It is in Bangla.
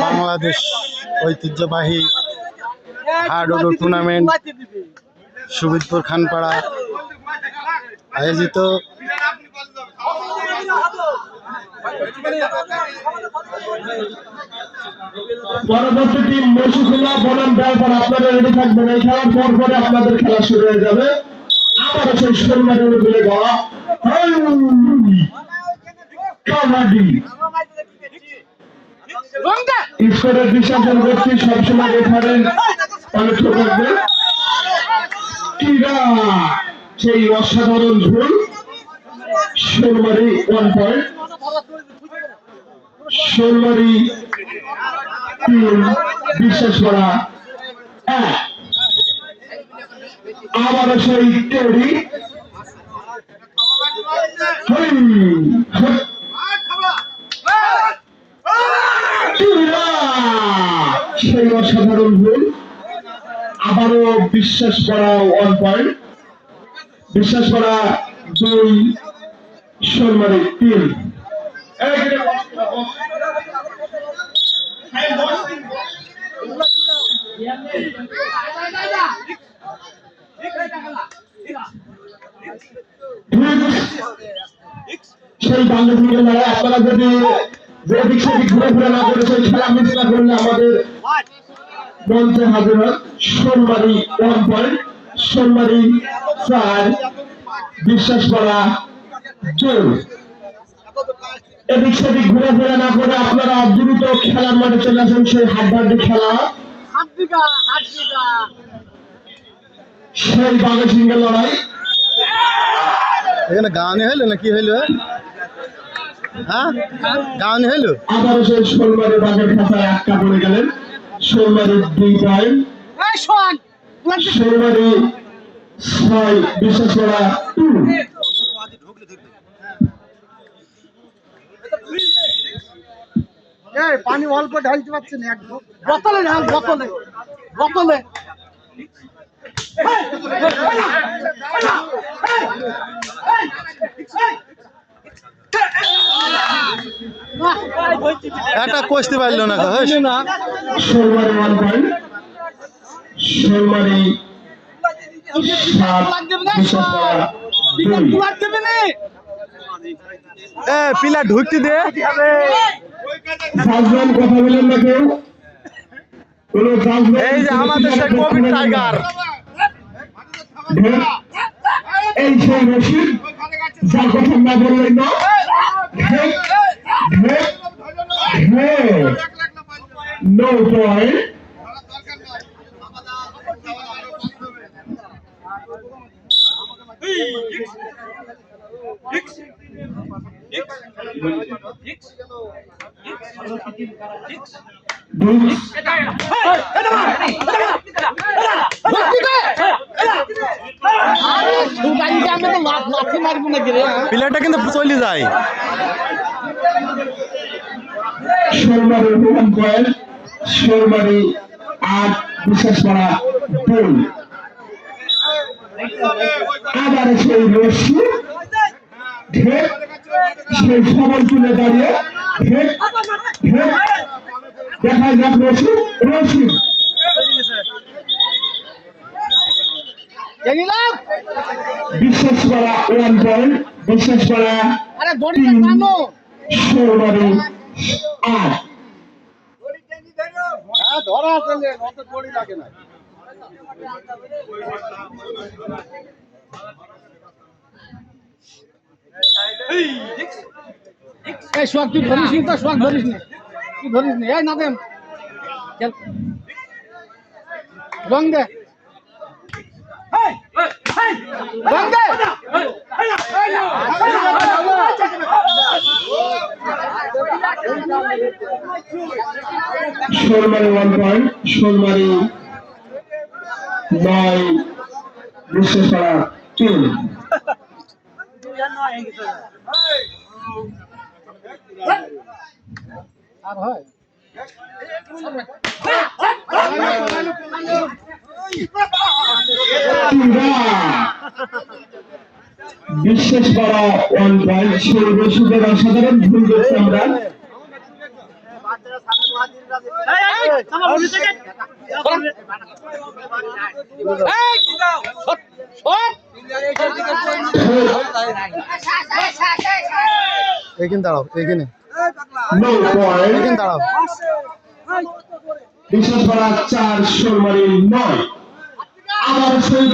বাংলাদেশ ঐতিহ্যবাহী হাডুডু টুর্নামেন্ট সুবিদপুর খানপাড়া আয়োজিত। পরবর্তী টিম মসুখুলা বনাম ড্রাইভার, আপনারা রেডি থাকবেন। এই খেলার পর পরে আপনাদের খেলা শুরু হয়ে যাবে। আবারও সেই শোলমারি তুলে দেওয়া কাবাডি ঈশ্বরের বিসর্জন করছি সবসময় এখানে অনেক থাকবে। সেই অসাধারণ ঝুল শোলমারি 1 পয়েন্ট, শোলমারি 3, বিশ্বাস করা 1। আবারও সেই টেরি সেই অসাধারণ ভুল। আবারও বিশ্বাস করা 1 পয়েন্ট, বিশ্বাস করা 2, শোলমারি 3। সেই বাংলাদেশের লড়াই আপনারা যদি যেদিক সেদিক ঘুরে ঘুরে না করে সেই খেলা মিস না করলে আমাদের মঞ্চে হাজির হয়। শোলমারি 1 পয়েন্ট, শোলমারি 4, বিশ্বাস করা 2। এদিক সেদিক ঘুরে ঘুরে না করে আপনারা দ্রুত খেলার মাঠে চলে আসেন। সেই হাড্ডাহাড্ডি খেলা, সেই বাংলাদেশের লড়াই। এখানে গানে হইলো না কি হইলো? হ্যাঁ, গানে হইলো। আবারও সেই শোলমারি বাঘের খাঁচায় আটকা পড়ে গেলেন। শোলমারি 2 পয়েন্ট, শোলমারি 6, বিশ্বাস করা 2। পানি অল্প ঢালতে পারছে না, একদম বোতলে ঢাল, বোতলে বোতলে। একটা কষতে পারলো না। শোলমারি 1 পয়েন্ট, শোলমারি 7, বিশ্বাস করা 2। পিলা ঢুকতে দে। জাজম্যান কথা বলেন না কেউ। এই যে আমাদের সেই কোভিড টাইগার, এই সেই রশিদ, যার কথা না বললেন না। নো পয়েন্ট, প্লেয়ারটা কিন্তু চলে যায়। শোলমারি 1 পয়েন্ট, শোলমারি 8, বিশ্বাস করা 2। আবার সেই রশি সেই সবল তুলে দাঁড়িয়ে দেখা যাক রশি রশি বিশ্বাস করা 1 পয়েন্ট, বিশ্বাস করা 3, শোলমারি 8। ধরা আছে, অত দড়ি লাগে না। এই সোয়াক তুই ধরিস নি তো, সোয়াক ধরিস নি, তুই ধরিস নি। এই নাদেম চল রং দে, রং দে। শোলমারি 1 পয়েন্ট, শোলমারি 9, বিশ্বাস করা 3। আর হয় বিশেষ বড় 1 পয়েন্ট সর্বসুদের অসাধারণ ভুল করছি আমরা। এইখানে দাঁড়াও, এইখানে 9 পয়েন্ট এইখানে দাঁড়াও। বিশেষ বড় 4 শোলমারি 9 আবার শহীদ